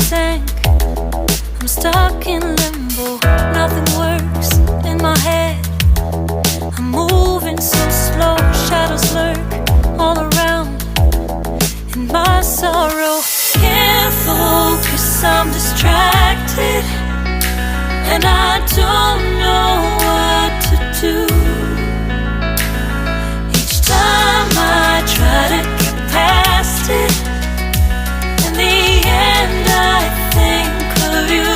sank. I'm stuck in limbo, nothing works in my head. I'm moving so slow, shadows lurk all around. In my sorrow, can't focus, I'm distracted, and I don't know what to do. Each time I try to get past it, in the end I think of you.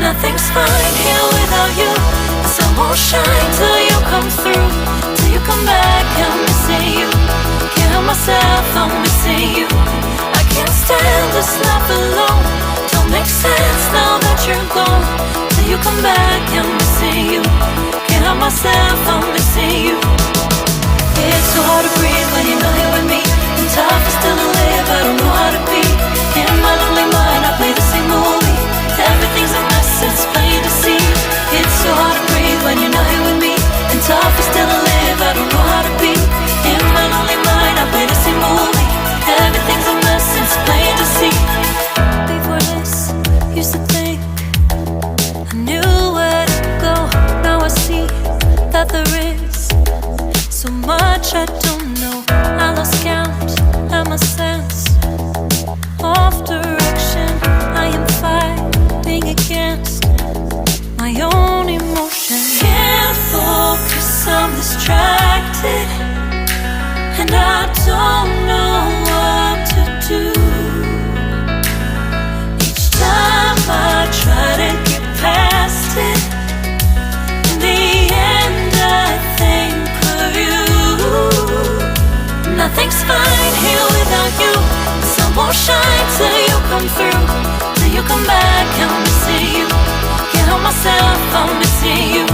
Nothing's fine here without you. The sun won't shine till you come through, till you come back. I'm missing you. Can't help myself, I'm missing you. I can't stand this life alone. Don't make sense now that you're gone. Till you come back, I'm missing you. Can't help myself, I'm missing you. It's so hard to breathe when you're not here with me. And tough is still to live, I don't know how to be. In my lonely mind, I play the same movie. Everything's a mess, it's plain to see. It's so hard to breathe when you're not here with me. And tough is still to live, I don't know how to be. In my lonely mind, I play the same movie. Everything's a mess, it's plain to see. Before this, used to think I knew where to go. Now I see that there is so much I don't know. I lost count at my sense of direction. I am fighting against my own emotion. Can't focus, I'm distracted, and I don't know what to do. Each time I try to get past it, in the end I think of you. Nothing's fine here without you. The sun won't shine till you come through, till you come back. I'm missing you. Can't help myself, I'm missing you.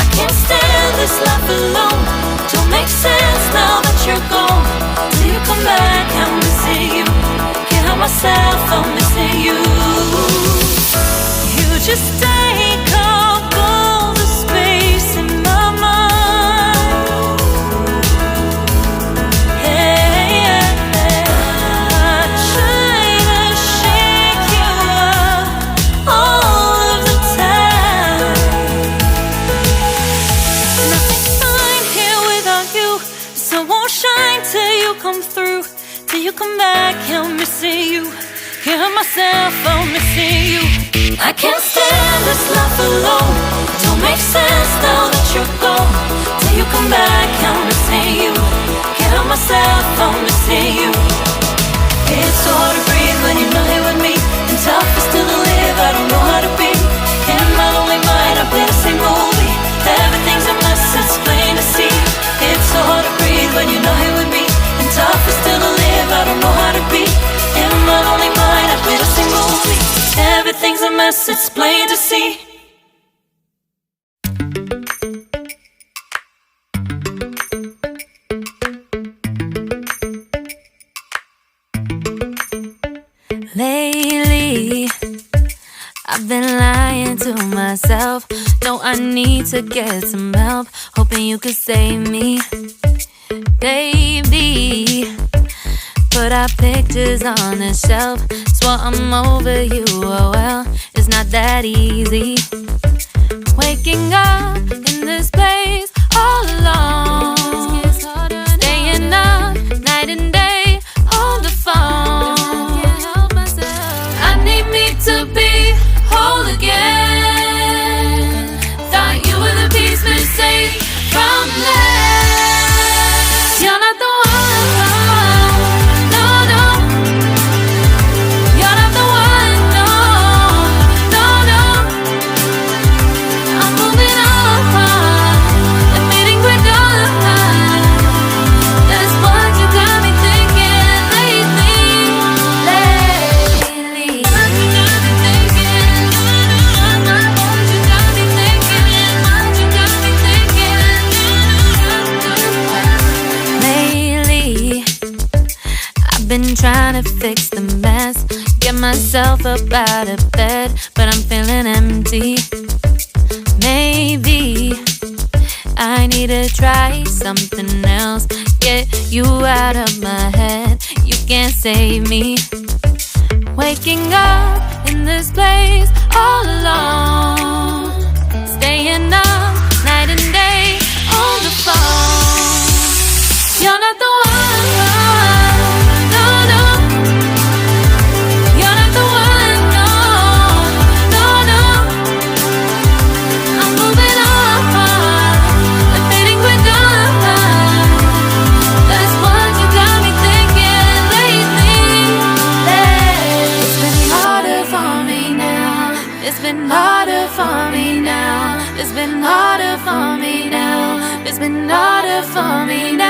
I can't stand this life alone. Don't make sense now that you're gone. Till you come back, I'm missing you. Can't help myself, I'm missing you. You just take up all the space in my mind. Yeah, I try to shake you up all of the time. Nothing's fine here without you. The sun won't shine till you come through, till you come back. I'm missing you. Can't help myself, I'm missing you. I can't stand this life alone. Don't make sense now that you're gone. Till you come back, I'm missing you. Can't help myself, I'm missing you. It's so hard to breathe when you're not here with me. And tough is still to live, I don't know how to be. In my lonely mind, I play the same movie. Everything's a mess, it's plain to see. It's so hard to breathe when you're not here with me. And tough is still to live, I don't know how to be. In my lonely mind, I play the same movie. Everything's a mess, it's plain to see. Lately, I've been lying to myself. No, I need to get some help. Hoping you could save me, baby. Put our pictures on the shelf. Swore I'm over you, oh well, it's not that easy. Waking up in this place all alone, staying up night and day on the phone. I need me to be whole again. Thought you were the piece missing from left. You're not the one. Been trying to fix the mess, get myself up out of bed, but I'm feeling empty. Maybe I need to try something else. Get you out of my head, you can't save me. Waking up in this place all alone, staying up night and day on the phone. You're not the one, no, no. You're not the one, no, no, no. I'm moving on, and fading quicker. That's what you got me thinking lately. It's been harder for me now. It's been harder for me now. It's been harder for me now. It's been harder for me now.